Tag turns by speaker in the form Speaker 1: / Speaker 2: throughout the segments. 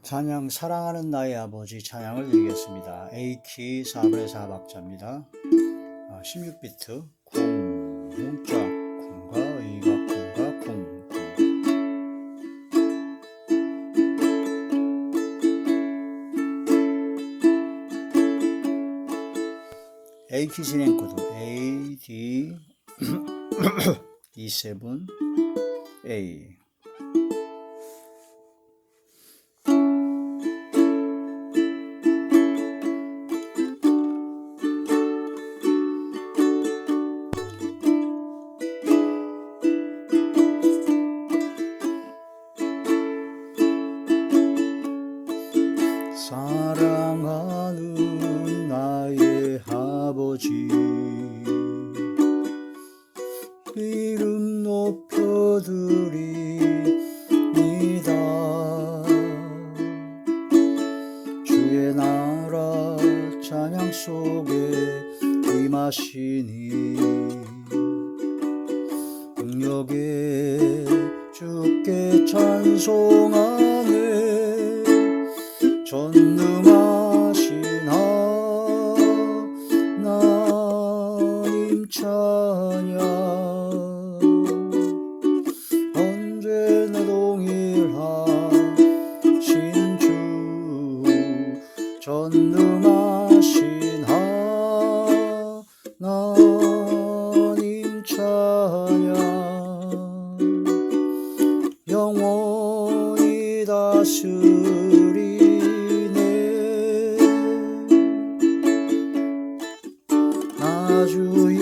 Speaker 1: 찬양 사랑하는 나의 아버지 찬양을 드리겠습니다. A키 4분의 4박자입니다. 16비트 쿵 쿵짝 쿵과 이가 쿵과 쿵 A키 진행 코드 A, D, E7, A 사랑하는 나의 아버지 이름 높여드립니다. 주의 나라 찬양 속에 임하시니 능력에 주께 찬송하네. 전능하신 하나님 찬양 언제나 동일하신 주 전능하신 하나님 찬양 영원히 다스리 주의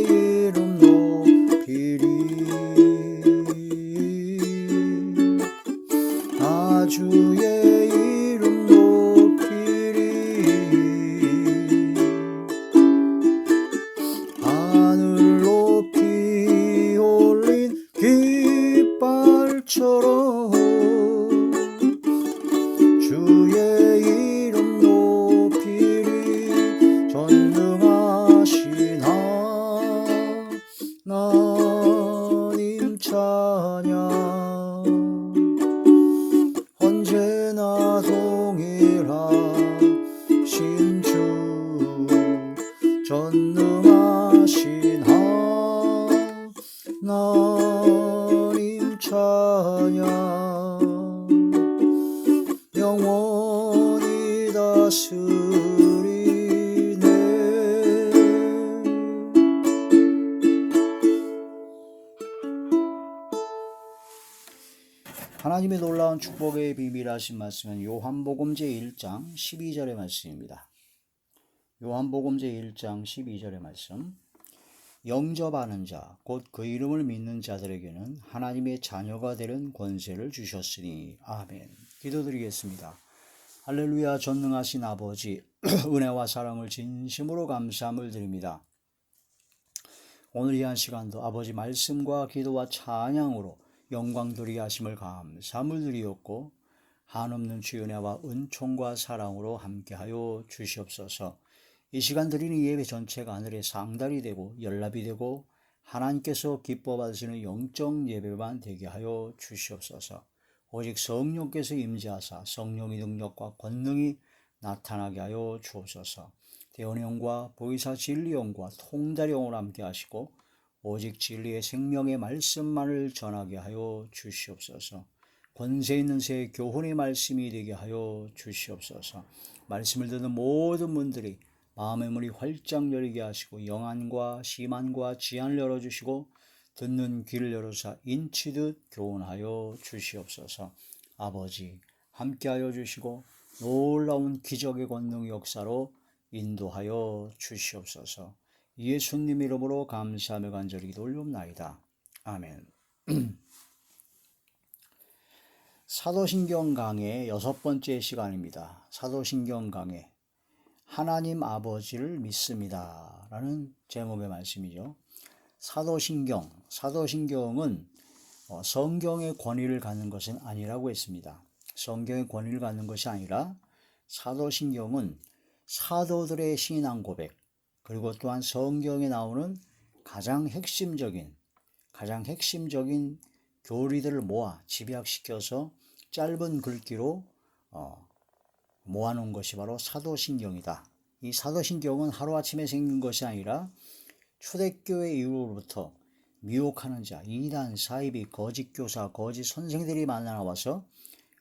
Speaker 1: 이름 높이리 주의 이름 높이리 하늘 높이 올린 깃발처럼 주의 이름 높이리 전능하신 하나님 찬양 언제나 동일하신 주 전능하신 하나님 찬양 영원히 다스리네. 하나님의 놀라운 축복의 비밀하신 말씀은 요한복음 제1장 12절의 말씀입니다. 요한복음 제1장 12절의 말씀 영접하는 자 곧 그 이름을 믿는 자들에게는 하나님의 자녀가 되는 권세를 주셨으니 아멘. 기도드리겠습니다. 할렐루야. 전능하신 아버지 은혜와 사랑을 진심으로 감사함을 드립니다. 오늘 이 한 시간도 아버지 말씀과 기도와 찬양으로 영광돌이 하심을 감사함을 드리었고 한없는 주의 은혜와 은총과 사랑으로 함께하여 주시옵소서. 이 시간 드리는 예배 전체가 하늘의 상달이 되고 연락이 되고 하나님께서 기뻐 받으시는 영적 예배만 되게 하여 주시옵소서. 오직 성령께서 임재하사 성령의 능력과 권능이 나타나게 하여 주옵소서. 대언영과 보이사 진리영과 통달영으로 함께 하시고 오직 진리의 생명의 말씀만을 전하게 하여 주시옵소서. 권세 있는 새 교훈의 말씀이 되게 하여 주시옵소서. 말씀을 듣는 모든 분들이 마음의 문이 활짝 열리게 하시고 영안과 심안과 지안을 열어주시고 듣는 귀를 열어서 인치듯 교훈하여 주시옵소서. 아버지 함께하여 주시고 놀라운 기적의 권능 역사로 인도하여 주시옵소서. 예수님 이름으로 감사하며 간절히 기도 올리옵나이다. 아멘. 사도신경 강의 6번째 시간입니다. 사도신경 강의 하나님 아버지를 믿습니다 라는 제목의 말씀이죠. 사도신경은 성경의 권위를 갖는 것은 아니라고 했습니다. 성경의 권위를 갖는 것이 아니라 사도신경은 사도들의 신앙 고백 그리고 또한 성경에 나오는 가장 핵심적인 교리들을 모아 집약시켜서 짧은 글귀로 모아놓은 것이 바로 사도신경이다. 이 사도신경은 하루아침에 생긴 것이 아니라 초대교회 이후로부터 미혹하는 자, 이단, 사이비, 거짓 교사, 거짓 선생들이 나와서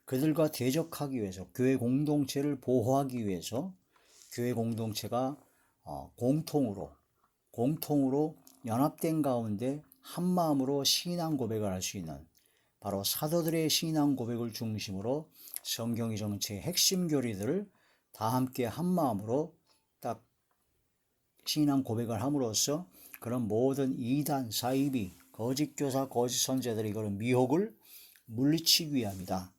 Speaker 1: 그들과 대적하기 위해서, 교회 공동체를 보호하기 위해서 교회 공동체가 공통으로 연합된 가운데 한 마음으로 신앙 고백을 할 수 있는, 바로 사도들의 신앙 고백을 중심으로 성경의 정체의 핵심 교리들을 다 함께 한 마음으로 딱 신앙 고백을 함으로써 그런 모든 이단, 사이비, 거짓 교사, 거짓 선제들의 그런 미혹을 물리치기 위함이다.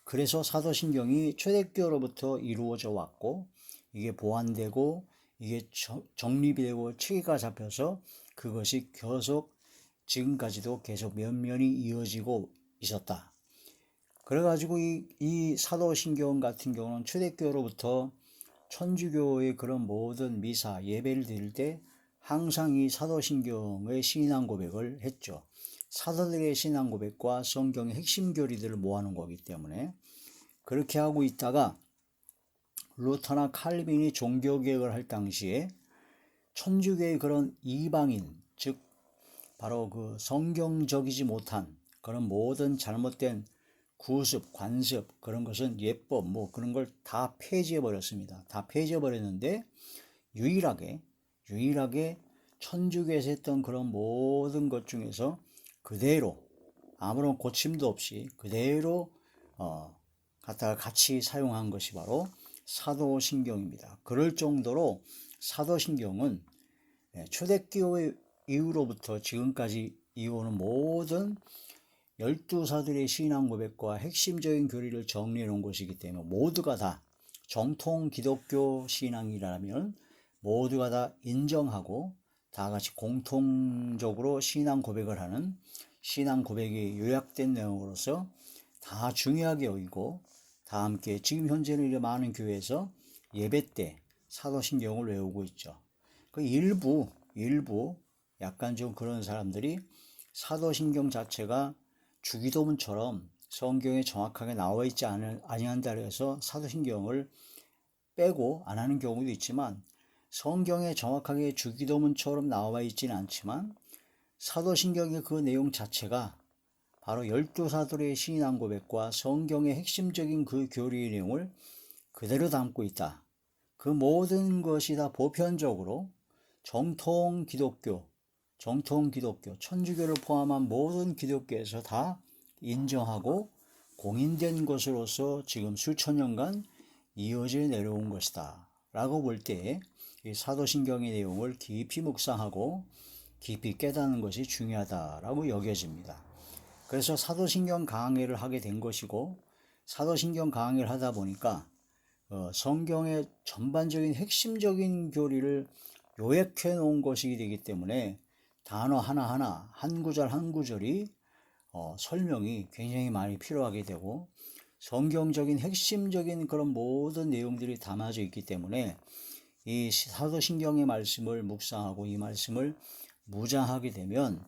Speaker 1: 그래서 사도신경이 초대교로부터 이루어져 왔고, 이게 보완되고 이게 정립이 되고 체계가 잡혀서 그것이 계속 지금까지도 계속 면면이 이어지고 있었다. 그래가지고 이 사도신경 같은 경우는 초대교로부터 천주교의 그런 모든 미사, 예배를 드릴 때 항상 이 사도신경의 신앙 고백을 했죠. 사도들의 신앙 고백과 성경의 핵심 교리들을 모아놓은 거기 때문에 그렇게 하고 있다가 루터나 칼빈이 종교개혁을 할 당시에 천주교의 그런 이방인, 즉 바로 그 성경적이지 못한 그런 모든 잘못된 구습, 관습, 그런 것은 예법, 뭐 그런 걸 다 폐지해 버렸습니다. 다 폐지해 버렸는데 유일하게 천주교에서 했던 그런 모든 것 중에서 그대로 아무런 고침도 없이 그대로 갖다가 같이 사용한 것이 바로 사도신경입니다. 그럴 정도로 사도신경은 초대교회 이후로부터 지금까지 이어오는 모든 12사들의 신앙 고백과 핵심적인 교리를 정리해 놓은 것이기 때문에 모두가 다 정통 기독교 신앙이라면 모두가 다 인정하고 다 같이 공통적으로 신앙 고백을 하는 신앙 고백이 요약된 내용으로서 다 중요하게 여기고 다 함께 지금 현재는 많은 교회에서 예배 때 사도신경을 외우고 있죠. 그 일부 약간 좀 그런 사람들이 사도신경 자체가 주기도문처럼 성경에 정확하게 나와 있지 아니한다 해서 사도신경을 빼고 안 하는 경우도 있지만, 성경에 정확하게 주기도문처럼 나와 있지는 않지만 사도신경의 그 내용 자체가 바로 12사도의 신앙 고백과 성경의 핵심적인 그 교리의 내용을 그대로 담고 있다. 그 모든 것이 다 보편적으로 정통 기독교, 천주교를 포함한 모든 기독교에서 다 인정하고 공인된 것으로서 지금 수천 년간 이어져 내려온 것이다 라고 볼 때 이 사도신경의 내용을 깊이 묵상하고 깊이 깨닫는 것이 중요하다라고 여겨집니다. 그래서 사도신경 강의를 하게 된 것이고, 사도신경 강의를 하다 보니까 성경의 전반적인 핵심적인 교리를 요약해 놓은 것이기 되기 때문에 단어 하나하나 한 구절 한 구절이 설명이 굉장히 많이 필요하게 되고, 성경적인 핵심적인 그런 모든 내용들이 담아져 있기 때문에 이 사도신경의 말씀을 묵상하고 이 말씀을 묵상하게 되면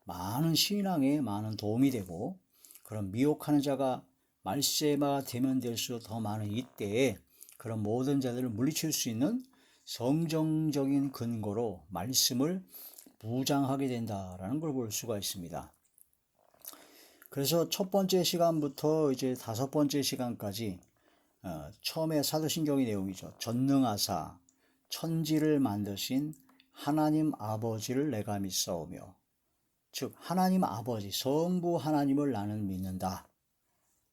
Speaker 1: 많은 신앙에 많은 도움이 되고, 그런 미혹하는 자가 말세가 되면 될수록 더 많은 이때에 그런 모든 자들을 물리칠 수 있는 성경적인 근거로 말씀을 무장하게 된다라는 걸 볼 수가 있습니다. 그래서 첫 번째 시간부터 이제 다섯 번째 시간까지 처음에 사도신경의 내용이죠. 전능하사 천지를 만드신 하나님 아버지를 내가 믿사오며, 즉 하나님 아버지 성부 하나님을 나는 믿는다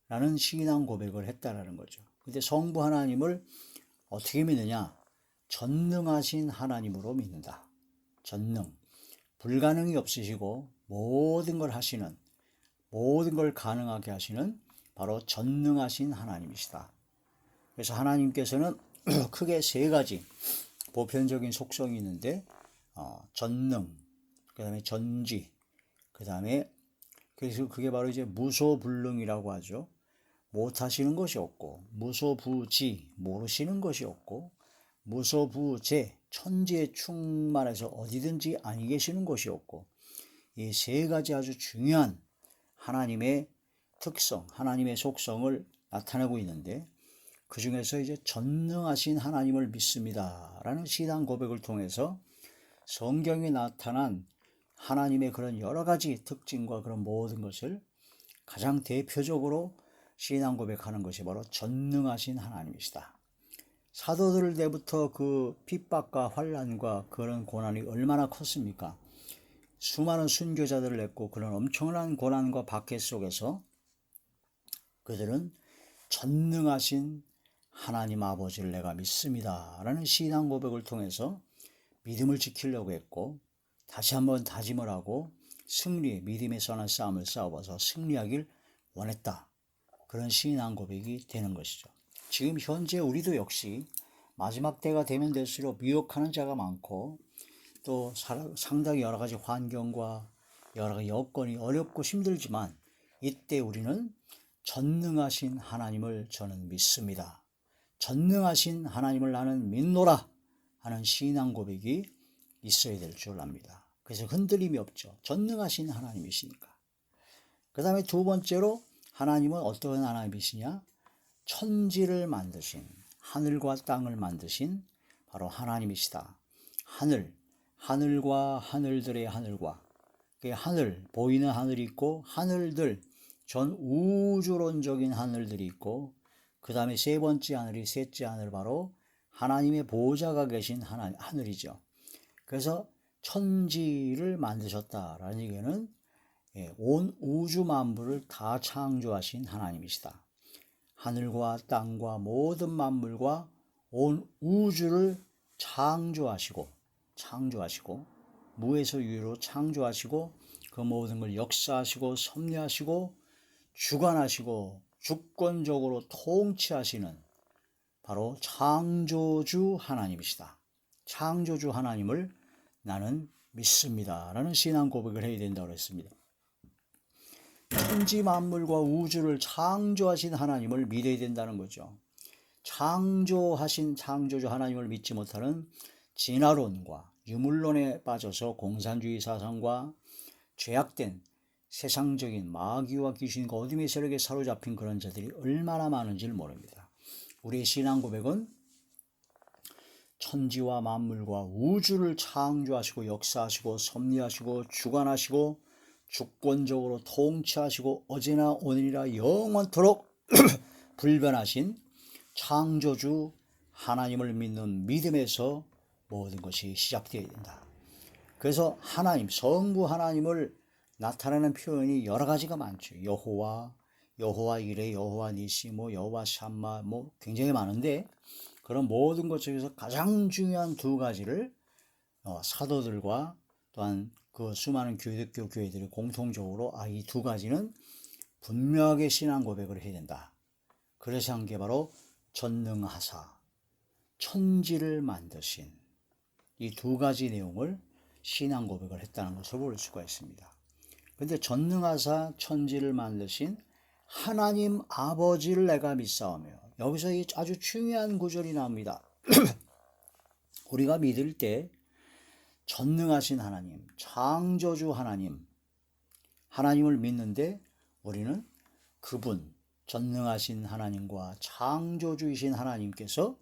Speaker 1: 라는 신앙 고백을 했다라는 거죠. 근데 성부 하나님을 어떻게 믿느냐? 전능하신 하나님으로 믿는다. 전능, 불가능이 없으시고 모든 걸 하시는, 모든 걸 가능하게 하시는 바로 전능하신 하나님이시다. 그래서 하나님께서는 크게 세 가지 보편적인 속성이 있는데 전능, 그 다음에 전지, 그 다음에 그래서 그게 바로 이제 무소불능이라고 하죠. 못하시는 것이 없고, 무소부지, 모르시는 것이 없고, 무소부재, 천지에 충만해서 어디든지 아니 계시는 것이 없고, 이 세 가지 아주 중요한 하나님의 특성, 하나님의 속성을 나타내고 있는데, 그 중에서 이제 전능하신 하나님을 믿습니다 라는 신앙 고백을 통해서 성경에 나타난 하나님의 그런 여러 가지 특징과 그런 모든 것을 가장 대표적으로 신앙 고백하는 것이 바로 전능하신 하나님이시다. 사도들 때부터 그 핍박과 환난과 그런 고난이 얼마나 컸습니까? 수많은 순교자들을 냈고 그런 엄청난 고난과 박해 속에서 그들은 전능하신 하나님 아버지를 내가 믿습니다 라는 신앙 고백을 통해서 믿음을 지키려고 했고 다시 한번 다짐을 하고 믿음의 선한 싸움을 싸워서 승리하길 원했다. 그런 신앙 고백이 되는 것이죠. 지금 현재 우리도 역시 마지막 때가 되면 될수록 미혹하는 자가 많고 또 상당히 여러 가지 환경과 여러 가지 여건이 어렵고 힘들지만 이때 우리는 전능하신 하나님을 저는 믿습니다. 전능하신 하나님을 나는 믿노라 하는 신앙 고백이 있어야 될 줄 압니다. 그래서 흔들림이 없죠. 전능하신 하나님이시니까. 그 다음에 두 번째로 하나님은 어떤 하나님이시냐? 천지를 만드신, 하늘과 땅을 만드신 바로 하나님이시다. 하늘과 하늘들의 하늘과 하늘, 보이는 하늘이 있고 하늘들, 전 우주론적인 하늘들이 있고 그 다음에 세 번째 하늘이 셋째 하늘 바로 하나님의 보호자가 계신 하늘이죠. 그래서 천지를 만드셨다라는 얘기는 온 우주 만물을 다 창조하신 하나님이시다. 하늘과 땅과 모든 만물과 온 우주를 창조하시고 무에서 유로 창조하시고 그 모든 걸 역사하시고 섭리하시고 주관하시고 주권적으로 통치하시는 바로 창조주 하나님이시다. 창조주 하나님을 나는 믿습니다 라는 신앙 고백을 해야 된다고 했습니다. 천지 만물과 우주를 창조하신 하나님을 믿어야 된다는 거죠. 창조하신 창조주 하나님을 믿지 못하는 진화론과 유물론에 빠져서 공산주의 사상과 죄악된 세상적인 마귀와 귀신과 어둠의 세력에 사로잡힌 그런 자들이 얼마나 많은지를 모릅니다. 우리의 신앙 고백은 천지와 만물과 우주를 창조하시고 역사하시고 섭리하시고 주관하시고 주권적으로 통치하시고 어제나 오늘이라 영원토록 불변하신 창조주 하나님을 믿는 믿음에서 모든 것이 시작되어야 된다. 그래서 성부 하나님을 나타내는 표현이 여러 가지가 많죠. 여호와 이레, 여호와 니시, 여호와 샴마 굉장히 많은데 그런 모든 것 중에서 가장 중요한 두 가지를 사도들과 또한 그 수많은 기독교 교회들이 공통적으로 이 두 가지는 분명하게 신앙 고백을 해야 된다. 그래서 한 게 바로 전능하사 천지를 만드신 이 두 가지 내용을 신앙 고백을 했다는 것을 볼 수가 있습니다. 그런데 전능하사 천지를 만드신 하나님 아버지를 내가 믿사오며 여기서 아주 중요한 구절이 나옵니다. 우리가 믿을 때 전능하신 하나님, 창조주 하나님을 믿는데 우리는 그분, 전능하신 하나님과 창조주이신 하나님께서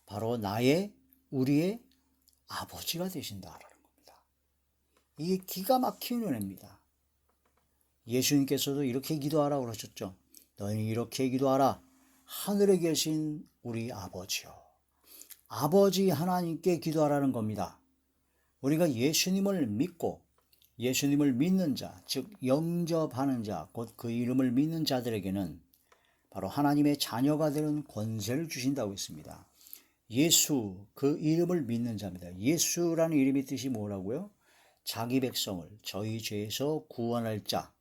Speaker 1: 바로 우리의 아버지가 되신다라는 겁니다. 이게 기가 막힌 은혜입니다. 예수님께서도 이렇게 기도하라고 그러셨죠. 너희는 이렇게 기도하라. 하늘에 계신 우리 아버지요. 아버지 하나님께 기도하라는 겁니다. 우리가 예수님을 믿고 예수님을 믿는 자, 즉 영접하는 자, 곧 그 이름을 믿는 자들에게는 바로 하나님의 자녀가 되는 권세를 주신다고 했습니다. 예수, 그 이름을 믿는 자입니다. 예수라는 이름의 뜻이 뭐라고요? 자기 백성을 저희 죄에서 구원할 자,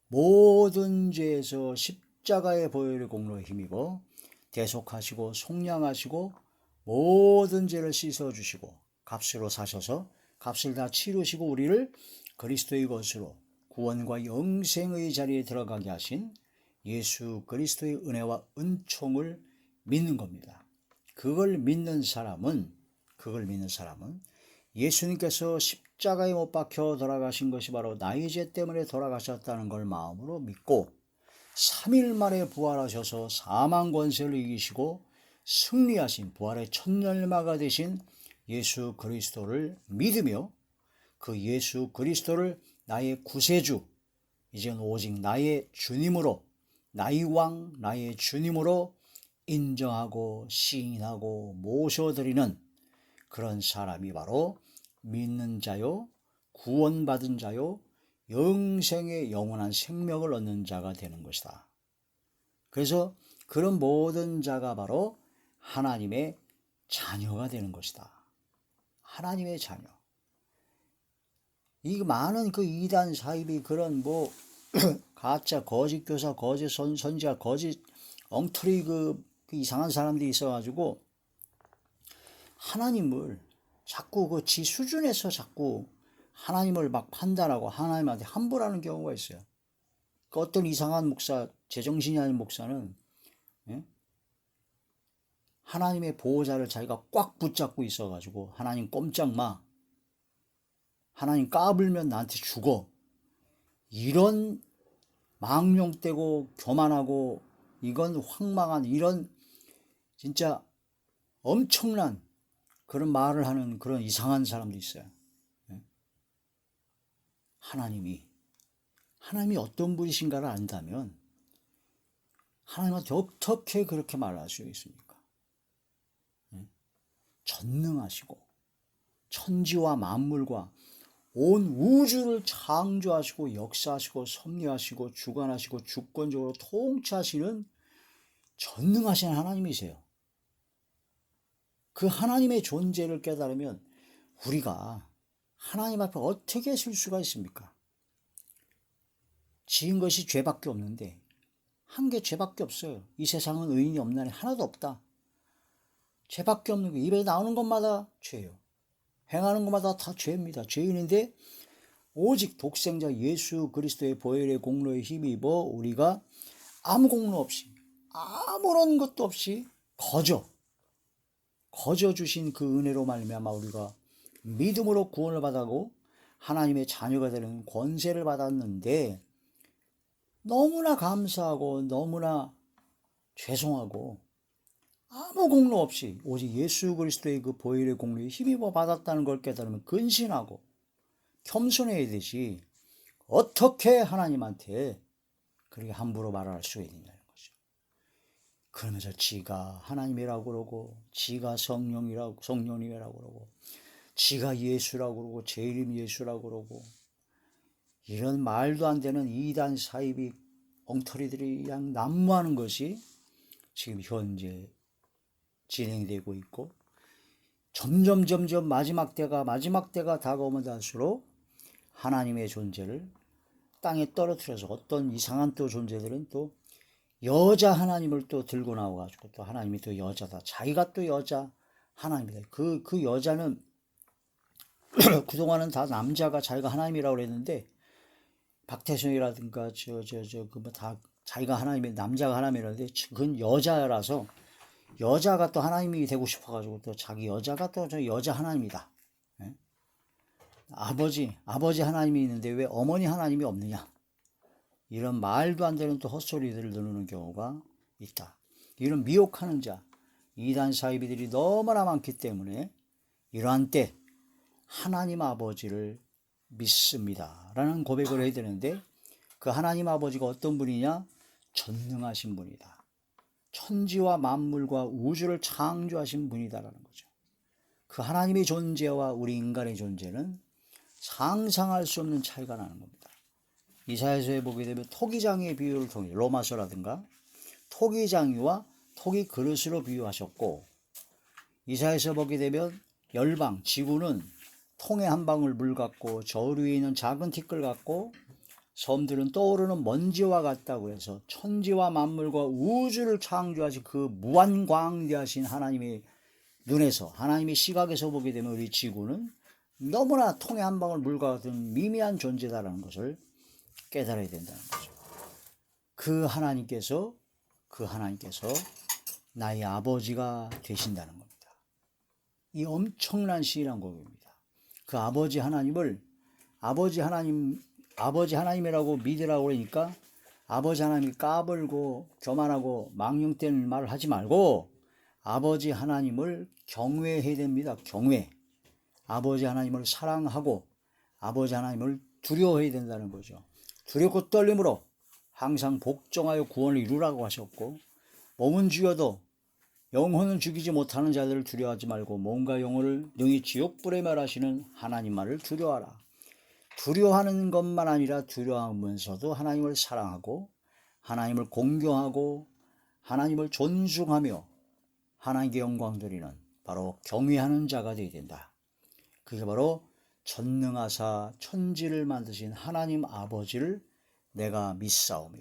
Speaker 1: 모든 죄에서 십자가의 보혈의 공로에 힘입어 대속하시고 속량하시고 모든 죄를 씻어주시고 값으로 사셔서 값을 다 치르시고 우리를 그리스도의 것으로 구원과 영생의 자리에 들어가게 하신 예수 그리스도의 은혜와 은총을 믿는 겁니다. 그걸 믿는 사람은 예수님께서 십자가에 못 박혀 돌아가신 것이 바로 나의 죄 때문에 돌아가셨다는 걸 마음으로 믿고 3일 만에 부활하셔서 사망 권세를 이기시고 승리하신 부활의 첫 열마가 되신 예수 그리스도를 믿으며 그 예수 그리스도를 나의 구세주, 이제는 오직 나의 주님으로, 나의 왕, 나의 주님으로 인정하고 시인하고 모셔드리는 그런 사람이 바로 믿는 자요, 구원받은 자요, 영생의 영원한 생명을 얻는 자가 되는 것이다. 그래서 그런 모든 자가 바로 하나님의 자녀가 되는 것이다. 하나님의 자녀. 이 많은 그 이단 사입이 그런 가짜 거짓 교사, 거짓 선지자, 거짓 엉터리 그 이상한 사람들이 있어가지고 하나님을 자꾸 그 지 수준에서 자꾸 하나님을 막 판단하고 하나님한테 함부로하는 경우가 있어요. 그 어떤 이상한 목사, 제정신이 아닌 목사는 하나님의 보호자를 자기가 꽉 붙잡고 있어가지고 하나님 꼼짝 마, 하나님 까불면 나한테 죽어, 이런 망령되고 교만하고 이건 황망한 이런 진짜 엄청난 그런 말을 하는 그런 이상한 사람도 있어요. 하나님이 어떤 분이신가를 안다면 하나님한테 어떻게 그렇게 말할 수 있습니까? 전능하시고 천지와 만물과 온 우주를 창조하시고 역사하시고 섭리하시고 주관하시고 주권적으로 통치하시는 전능하신 하나님이세요. 그 하나님의 존재를 깨달으면 우리가 하나님 앞에 어떻게 설 수가 있습니까? 지은 것이 죄밖에 없는데 한 게 죄밖에 없어요. 이 세상은 의인이 없나니 하나도 없다. 죄밖에 없는 게 입에 나오는 것마다 죄예요. 행하는 것마다 다 죄입니다. 죄인인데 오직 독생자 예수 그리스도의 보혈의 공로에 힘입어 우리가 아무 공로 없이 아무런 것도 없이 거저 주신 그 은혜로 말미암아 우리가 믿음으로 구원을 받았고 하나님의 자녀가 되는 권세를 받았는데 너무나 감사하고 너무나 죄송하고 아무 공로 없이 오직 예수 그리스도의 그 보혈의 공로에 힘입어 받았다는 걸 깨달으면 근신하고 겸손해야 되지 어떻게 하나님한테 그렇게 함부로 말할 수 있느냐는 거죠. 그러면서 지가 하나님이라고 그러고 지가 성령님이라고 그러고 지가 예수라고 그러고 제 이름 예수라고 그러고 이런 말도 안 되는 이단 사입이 엉터리들이 그냥 난무하는 것이 지금 현재 진행되고 있고 점점 마지막 때가 다가오면 갈수록 하나님의 존재를 땅에 떨어뜨려서 어떤 이상한 또 존재들은 또 여자 하나님을 또 들고 나와가지고 또 하나님이 또 여자다. 자기가 또 여자 하나님이다. 그 여자는 그동안은 다 남자가 자기가 하나님이라고 그랬는데 박태성이라든가 다 자기가 하나님의 남자가 하나님이라는데 그건 여자라서 여자가 또 하나님이 되고 싶어가지고 또 자기 여자가 또 저 여자 하나님이다. 아버지 하나님이 있는데 왜 어머니 하나님이 없느냐? 이런 말도 안 되는 또 헛소리들을 누르는 경우가 있다. 이런 미혹하는 자, 이단 사이비들이 너무나 많기 때문에 이러한 때 하나님 아버지를 믿습니다 라는 고백을 해야 되는데 그 하나님 아버지가 어떤 분이냐? 전능하신 분이다. 천지와 만물과 우주를 창조하신 분이다라는 거죠. 그 하나님의 존재와 우리 인간의 존재는 상상할 수 없는 차이가 나는 겁니다. 이사야서에 보게 되면 토기장의 비유를 통해 로마서라든가 토기장이와 토기 그릇으로 비유하셨고 이사야서 보게 되면 열방, 지구는 통에 한 방울 물 같고 저울 위에 있는 작은 티끌 같고 섬들은 떠오르는 먼지와 같다고 해서 천지와 만물과 우주를 창조하신 그 무한광대하신 하나님의 눈에서 하나님의 시각에서 보게 되면 우리 지구는 너무나 통에 한 방울 물과 같은 미미한 존재다라는 것을 깨달아야 된다는 거죠. 그 하나님께서 나의 아버지가 되신다는 겁니다. 이 엄청난 시인한 곡입니다. 그 아버지 하나님을 아버지 하나님이라고 믿으라고 그러니까 아버지 하나님이 까불고 교만하고 망령되는 말을 하지 말고 아버지 하나님을 경외해야 됩니다. 경외. 아버지 하나님을 사랑하고 아버지 하나님을 두려워해야 된다는 거죠. 두렵고 떨림으로 항상 복종하여 구원을 이루라고 하셨고, 몸은 죽여도 영혼은 죽이지 못하는 자들을 두려워하지 말고 몸과 영혼을 능히 지옥불에 멸하시는 하나님만을 두려워하라. 두려워하는 것만 아니라 두려워하면서도 하나님을 사랑하고 하나님을 공경하고 하나님을 존중하며 하나님께 영광 드리는 바로 경외하는 자가 되어야 된다. 그게 바로 전능하사 천지를 만드신 하나님 아버지를 내가 믿사오며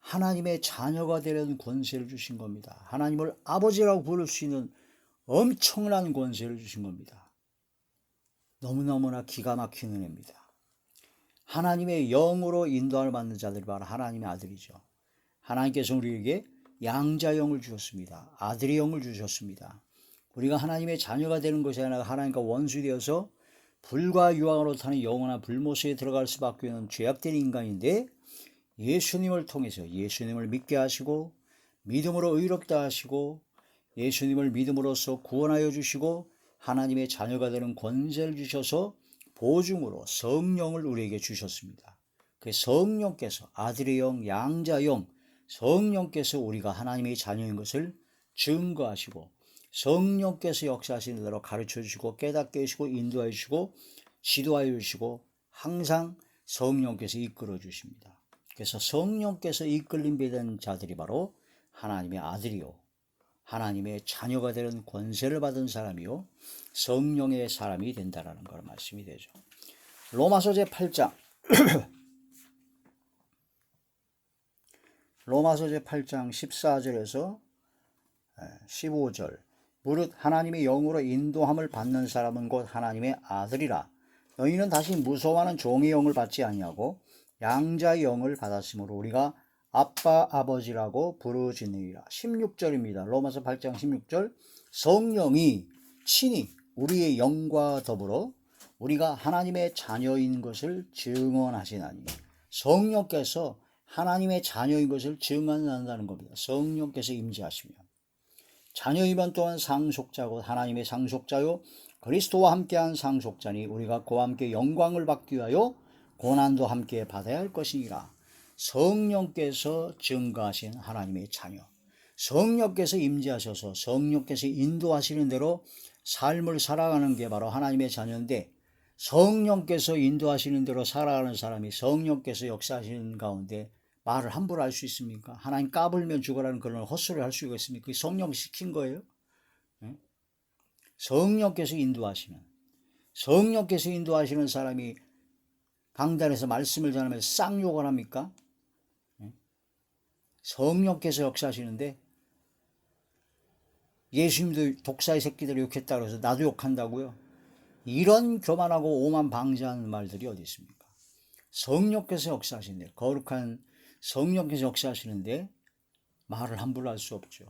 Speaker 1: 하나님의 자녀가 되려는 권세를 주신 겁니다. 하나님을 아버지라고 부를 수 있는 엄청난 권세를 주신 겁니다. 너무너무나 기가 막히는 은혜입니다. 하나님의 영으로 인도함을 받는 자들이 바로 하나님의 아들이죠. 하나님께서 우리에게 양자 영을 주셨습니다. 아들의 영을 주셨습니다. 우리가 하나님의 자녀가 되는 것이 아니라 하나님과 원수되어서 불과 유황으로 타는 영원한 불못에 들어갈 수밖에 없는 죄악된 인간인데, 예수님을 통해서 예수님을 믿게 하시고 믿음으로 의롭다 하시고 예수님을 믿음으로써 구원하여 주시고 하나님의 자녀가 되는 권세를 주셔서 보증으로 성령을 우리에게 주셨습니다. 그 성령께서, 아들의 영, 양자 영, 성령께서 우리가 하나님의 자녀인 것을 증거하시고 성령께서 역사하시는 대로 가르쳐 주시고 깨닫게 해주시고 인도해 주시고 지도하여 주시고 항상 성령께서 이끌어 주십니다. 그래서 성령께서 이끌림 받은 자들이 바로 하나님의 아들이요 하나님의 자녀가 되는 권세를 받은 사람이요 성령의 사람이 된다라는 걸 말씀이 되죠. 로마서 제8장 로마서 제8장 14절에서 15절 무릇 하나님의 영으로 인도함을 받는 사람은 곧 하나님의 아들이라. 너희는 다시 무서워하는 종의 영을 받지 아니하고 양자의 영을 받았으므로 우리가 아빠 아버지라고 부르짖느니라. 16절입니다. 로마서 8장 16절 성령이 친히 우리의 영과 더불어 우리가 하나님의 자녀인 것을 증언하시나니. 성령께서 하나님의 자녀인 것을 증언한다는 겁니다. 성령께서 임재하시면 자녀이면 또한 상속자고 하나님의 상속자요 그리스도와 함께한 상속자니 우리가 그와 함께 영광을 받기 위하여 고난도 함께 받아야 할 것이니라. 성령께서 증거하신 하나님의 자녀, 성령께서 임재하셔서 성령께서 인도하시는 대로 삶을 살아가는 게 바로 하나님의 자녀인데, 성령께서 인도하시는 대로 살아가는 사람이 성령께서 역사하시는 가운데 말을 함부로 할 수 있습니까? 하나님 까불면 죽으라는 그런 헛소리를 할 수가 있습니까? 그게 성령 시킨 거예요? 성령께서 인도하시는 사람이 강단에서 말씀을 전하면서 쌍욕을 합니까? 성령께서 역사하시는데 예수님도 독사의 새끼들을 욕했다고 해서 나도 욕한다고요? 이런 교만하고 오만방자한 말들이 어디 있습니까? 성령께서 역사하시는데, 거룩한 성령께서 역사하시는데 말을 함부로 할 수 없죠.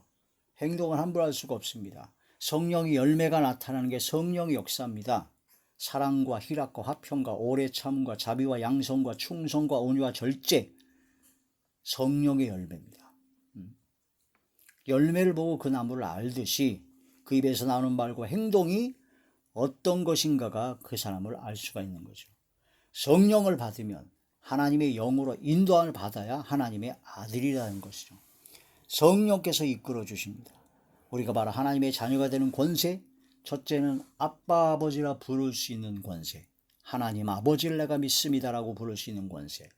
Speaker 1: 행동을 함부로 할 수가 없습니다. 성령의 열매가 나타나는 게 성령의 역사입니다. 사랑과 희락과 화평과 오래 참음과 자비와 양성과 충성과 온유와 절제, 성령의 열매입니다. 열매를 보고 그 나무를 알듯이 그 입에서 나오는 말과 행동이 어떤 것인가가 그 사람을 알 수가 있는 거죠. 성령을 받으면 하나님의 영으로 인도함을 받아야 하나님의 아들이라는 것이죠. 성령께서 이끌어 주십니다. 우리가 바로 하나님의 자녀가 되는 권세, 첫째는 아빠 아버지라 부를 수 있는 권세, 하나님 아버지를 내가 믿습니다라고 부를 수 있는 권세,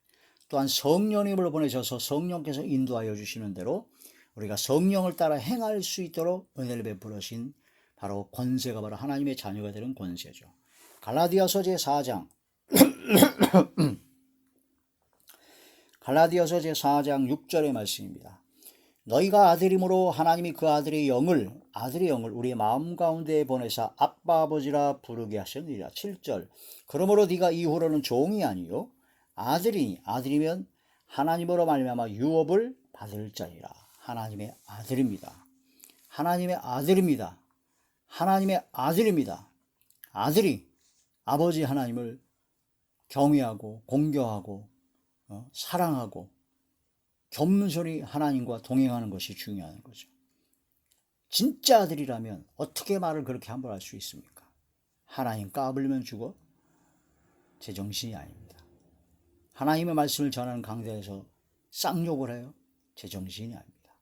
Speaker 1: 또한 성령님을 보내셔서 성령께서 인도하여 주시는 대로 우리가 성령을 따라 행할 수 있도록 은혜를 베풀으신 바로 권세가 바로 하나님의 자녀가 되는 권세죠. 갈라디아서 제4장 갈라디아서 제4장 6절의 말씀입니다. 너희가 아들이므로 하나님이 그 아들의 영을 우리의 마음 가운데 보내사 아빠 아버지라 부르게 하셨느니라. 7절 그러므로 네가 이후로는 종이 아니요 아들이니 아들이면 하나님으로 말미암아 유업을 받을 자니라. 하나님의 아들입니다. 하나님의 아들입니다. 하나님의 아들입니다. 아들이 아버지 하나님을 경외하고 공경하고 사랑하고 겸손히 하나님과 동행하는 것이 중요한 거죠. 진짜 아들이라면 어떻게 말을 그렇게 함부로 할 수 있습니까? 하나님 까불면 죽어? 제정신이 아닙니다. 하나님의 말씀을 전하는 강단에서 쌍욕을 해요? 제정신이 아닙니다.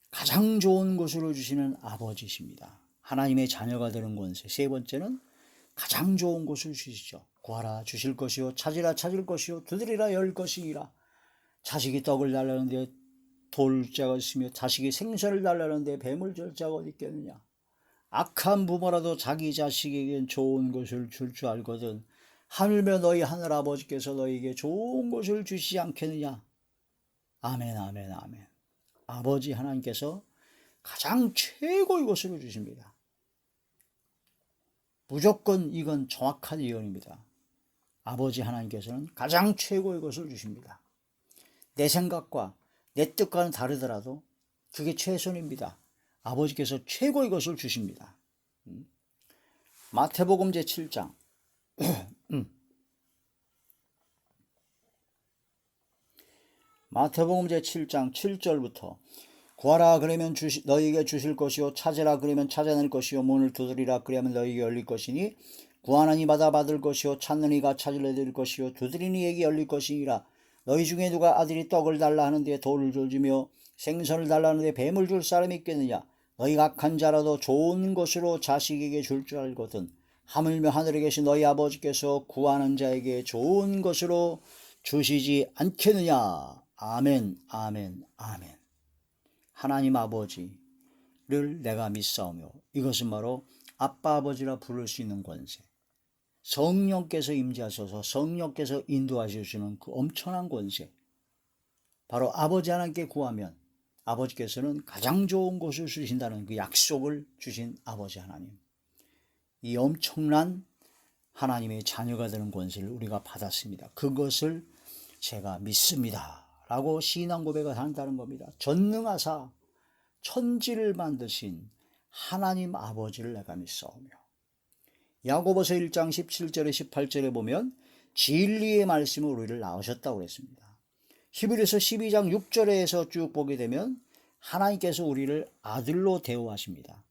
Speaker 1: 가장 좋은 것으로 주시는 아버지십니다. 하나님의 자녀가 되는 권세. 세 번째는 가장 좋은 것을 주시죠. 구하라 주실 것이요, 찾으라 찾을 것이요, 두드리라 열 것이니라. 자식이 떡을 달라는데 돌 자가 있으며 자식이 생선을 달라는데 뱀을 줄 자가 어디 있겠느냐. 악한 부모라도 자기 자식에겐 좋은 것을 줄 줄 알거든 하물며 너희 하늘 아버지께서 너희에게 좋은 것을 주시지 않겠느냐. 아멘 아멘 아멘. 아버지 하나님께서 가장 최고의 것으로 주십니다. 무조건 이건 정확한 예언입니다. 아버지 하나님께서는 가장 최고의 것을 주십니다. 내 생각과 내 뜻과는 다르더라도 그게 최선입니다. 아버지께서 최고의 것을 주십니다. 마태복음 제7장 마태복음 제7장 7절부터 구하라 그러면 너희에게 주실 것이요, 찾으라 그러면 찾아낼 것이요, 문을 두드리라 그러면 너희에게 열릴 것이니 구하나니 받을 것이요, 찾는 이가 찾으려 될 것이요, 두드리니 이에게 열릴 것이니라. 너희 중에 누가 아들이 떡을 달라 하는데 돌을 주며 생선을 달라 하는데 뱀을 줄 사람이 있겠느냐. 너희가 악한 자라도 좋은 것으로 자식에게 줄 줄 알거든 하물며 하늘에 계신 너희 아버지께서 구하는 자에게 좋은 것으로 주시지 않겠느냐. 아멘 아멘 아멘. 하나님 아버지를 내가 믿사오며 이것은 바로 아빠 아버지라 부를 수 있는 권세, 성령께서 임재하셔서 성령께서 인도하시는 그 엄청난 권세, 바로 아버지 하나님께 구하면 아버지께서는 가장 좋은 것을 주신다는 그 약속을 주신 아버지 하나님, 이 엄청난 하나님의 자녀가 되는 권세를 우리가 받았습니다. 그것을 제가 믿습니다 라고 신앙 고백을 한다는 겁니다. 전능하사 천지를 만드신 하나님 아버지를 내가 믿사오며. 야고보서 1장 17절에 18절에 보면 진리의 말씀을 우리를 낳으셨다고 그랬습니다. 히브리서 12장 6절에서 쭉 보게 되면 하나님께서 우리를 아들로 대우하십니다.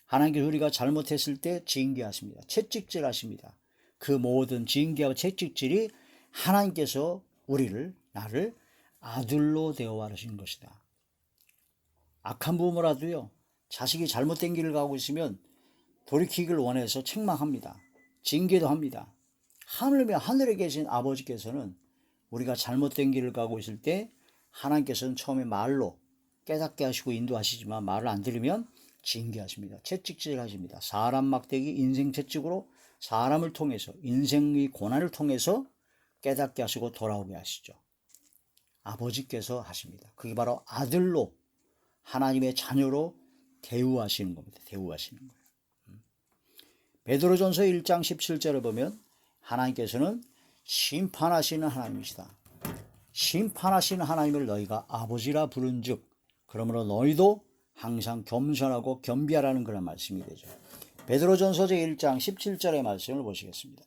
Speaker 1: 하나님께서 우리가 잘못했을 때 징계하십니다. 채찍질 하십니다. 그 모든 징계와 채찍질이 하나님께서 나를 아들로 대우하시는 것이다. 악한 부모라도요, 자식이 잘못된 길을 가고 있으면 돌이키기를 원해서 책망합니다. 징계도 합니다. 하물며 하늘에 계신 아버지께서는 우리가 잘못된 길을 가고 있을 때 하나님께서는 처음에 말로 깨닫게 하시고 인도하시지만 말을 안 들으면 징계하십니다. 채찍질 하십니다. 사람 막대기 인생 채찍으로 사람을 통해서 인생의 고난을 통해서 깨닫게 하시고 돌아오게 하시죠. 아버지께서 하십니다. 그게 바로 아들로 하나님의 자녀로 대우하시는 겁니다. 대우하시는 거예요. 베드로전서 1장 17절을 보면 하나님께서는 심판하시는 하나님이시다. 심판하시는 하나님을 너희가 아버지라 부른즉 그러므로 너희도 항상 겸손하고 겸비하라는 그런 말씀이 되죠. 베드로전서 제1장 17절의 말씀을 보시겠습니다.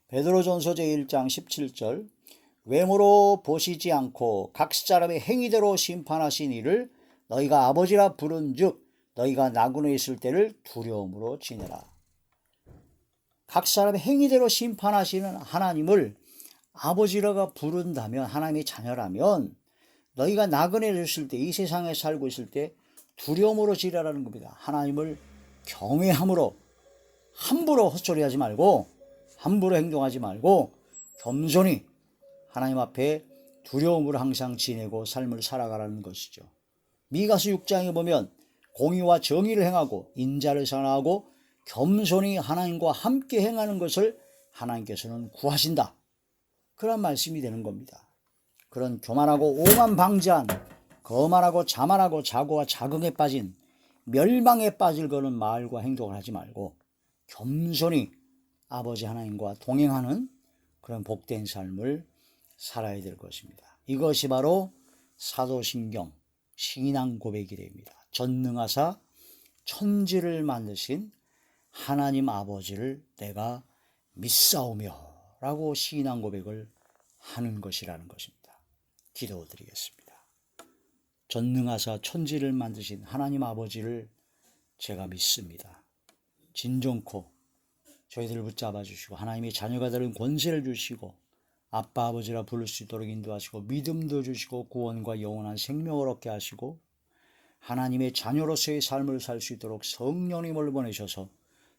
Speaker 1: 베드로전서 제1장 17절 외모로 보시지 않고 각 사람의 행위대로 심판하신 이를 너희가 아버지라 부른즉 너희가 나그네 있을 때를 두려움으로 지내라. 각 사람의 행위대로 심판하시는 하나님을 아버지라고 부른다면, 하나님의 자녀라면 너희가 나그네 있을 때, 이 세상에 살고 있을 때 두려움으로 지내라는 겁니다. 하나님을 경외함으로 함부로 헛소리하지 말고, 함부로 행동하지 말고 겸손히 하나님 앞에 두려움으로 항상 지내고 삶을 살아가라는 것이죠. 미가서 6장에 보면 공의와 정의를 행하고 인자를 사랑하고 겸손히 하나님과 함께 행하는 것을 하나님께서는 구하신다. 그런 말씀이 되는 겁니다. 그런 교만하고 오만 방자한, 거만하고 자만하고 자고와 자긍에 빠진, 멸망에 빠질 그런 말과 행동을 하지 말고 겸손히 아버지 하나님과 동행하는 그런 복된 삶을 살아야 될 것입니다. 이것이 바로 사도신경 신앙 고백이 됩니다. 전능하사 천지를 만드신 하나님 아버지를 내가 믿사오며 라고 신앙 고백을 하는 것이라는 것입니다. 기도드리겠습니다. 전능하사 천지를 만드신 하나님 아버지를 제가 믿습니다. 진정코 저희들을 붙잡아 주시고 하나님의 자녀가 되는 권세를 주시고 아빠 아버지라 부를 수 있도록 인도하시고 믿음도 주시고 구원과 영원한 생명을 얻게 하시고 하나님의 자녀로서의 삶을 살 수 있도록 성령님을 보내셔서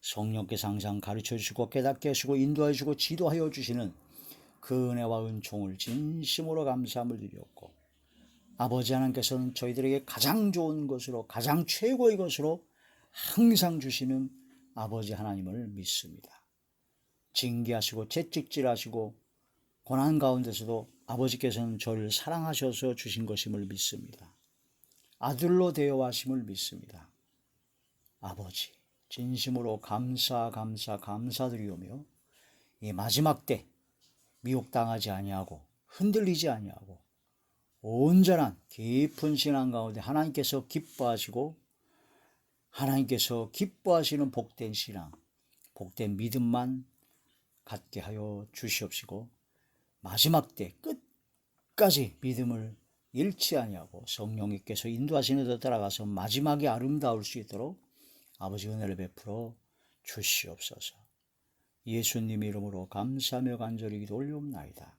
Speaker 1: 성령께서 항상 가르쳐 주시고 깨닫게 하시고 인도해 주시고 지도하여 주시는 그 은혜와 은총을 진심으로 감사함을 드렸고 아버지 하나님께서는 저희들에게 가장 좋은 것으로 가장 최고의 것으로 항상 주시는 아버지 하나님을 믿습니다. 징계하시고 채찍질하시고 고난 가운데서도 아버지께서는 저를 사랑하셔서 주신 것임을 믿습니다. 아들로 대여하심을 믿습니다. 아버지 진심으로 감사드리오며 이 마지막 때 미혹당하지 아니하고 흔들리지 아니하고 온전한 깊은 신앙 가운데 하나님께서 기뻐하시고 하나님께서 기뻐하시는 복된 신앙, 복된 믿음만 갖게 하여 주시옵시고 마지막 때 끝까지 믿음을 잃지 아니하고 성령님께서 인도하시는 데 따라가서 마지막에 아름다울 수 있도록 아버지 은혜를 베풀어 주시옵소서. 예수님 이름으로 감사하며 간절히 기도 올리옵나이다.